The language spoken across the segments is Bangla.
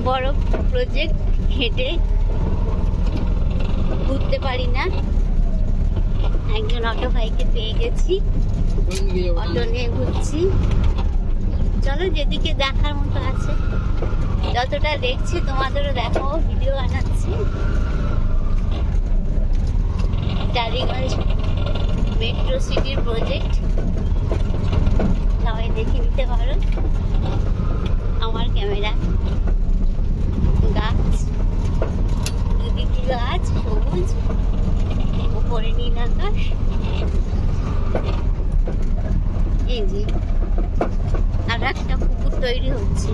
বড় প্রজেক্ট হেঁটে ঘুরতে পারি না। একজন অটো ভাইকে পেয়ে গেছি, অটো নিয়ে ঘুরছি। চলো যেদিকে দেখার মতো আছে, যতটা দেখছি তোমাদেরও দেখাবো, ভিডিও বানাচ্ছি। টালিগঞ্জ মেট্রো সিটির প্রজেক্ট সবাই দেখে নিতে পারো। আমার ক্যামেরা গাছ, দুদিকে গাছ সবুজ, উপরে নীল আকাশ। এই যে আর একটা পুকুর তৈরি হচ্ছে।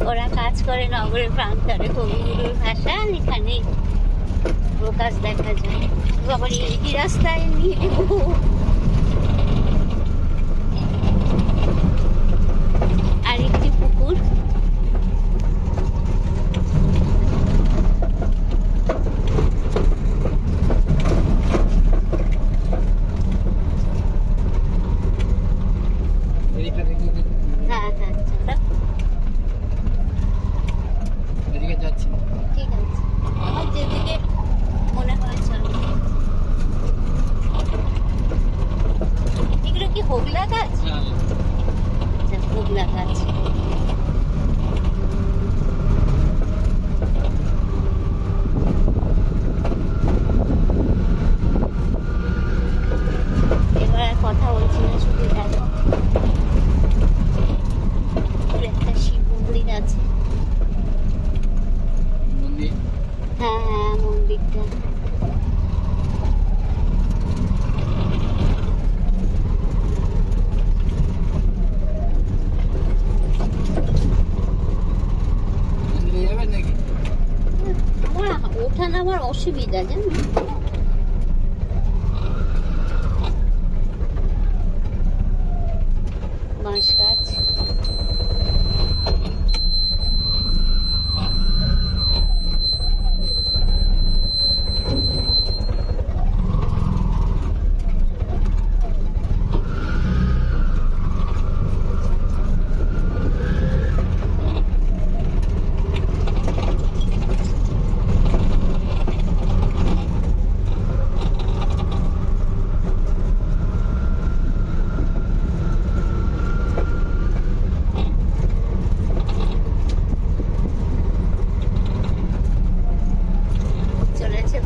ওরা কাজ করে নগরের প্রান্তরে, কবিগুরুর ভাষা এখানে প্রকাশ দেখা যায়। আবার এই রাস্তায় নিয়ে আরেকটি পুকুর। হ্যাঁ হ্যাঁ যাচ্ছি, ঠিক আছে, আমার যেদিকে মনে হয় চলো। এগুলো কি হোগলা গাছ? আচ্ছা, হোগলা গাছ। এবার আর কথা বলছি না, শুধু দেখো একটা শিব মন্দির আছে। হ্যাঁ হ্যাঁ, মন্দিরটা আমার ওঠা নামার অসুবিধা, জানো। বাঁশ গাছ,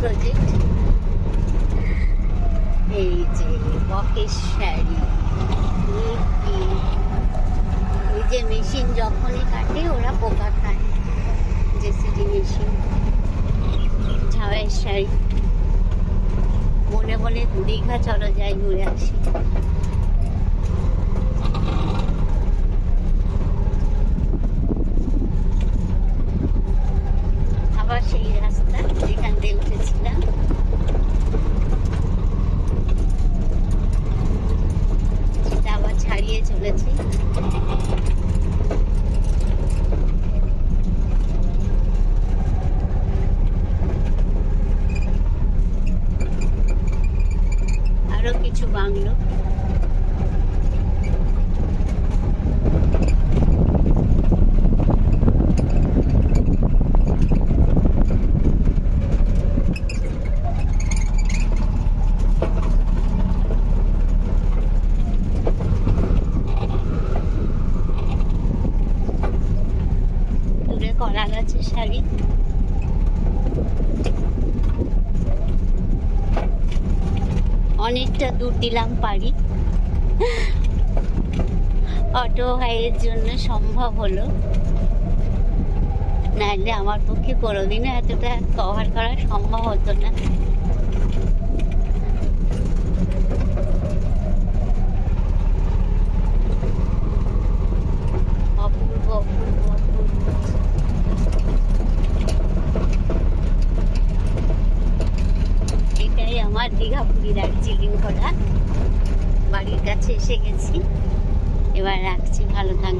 প্রজেক্ট। এই যে বকেশ্বরী, ওই যে মেশিন যখনই কাটে ওরা পোকা খায়, জেসিডি মেশিন। ঝাওয়েশ্বরী, মনে মনে দীঘা চলো যাই ঘুরে আসি। আবার সেই রাস্তা যেখান দিয়ে উঠেছিলাম। সেটা আবার ছাড়িয়ে চলেছি। আরো কিছু বাংলো। কলা গাছের শাড়ি। অনেকটা দূর দিলাম পারি, অটো ভাইয়ের জন্য সম্ভব হলো, নাহলে আমার পক্ষে কোনোদিনও এতটা কভার করা সম্ভব হতো না। অপূর্ব অপূর্ব অপূর্ব। এটাই আমার দীঘা পুরী দার্জিলিং করা। বাড়ির কাছে এসে গেছি, এবার রাখছি, ভালো থাকবে।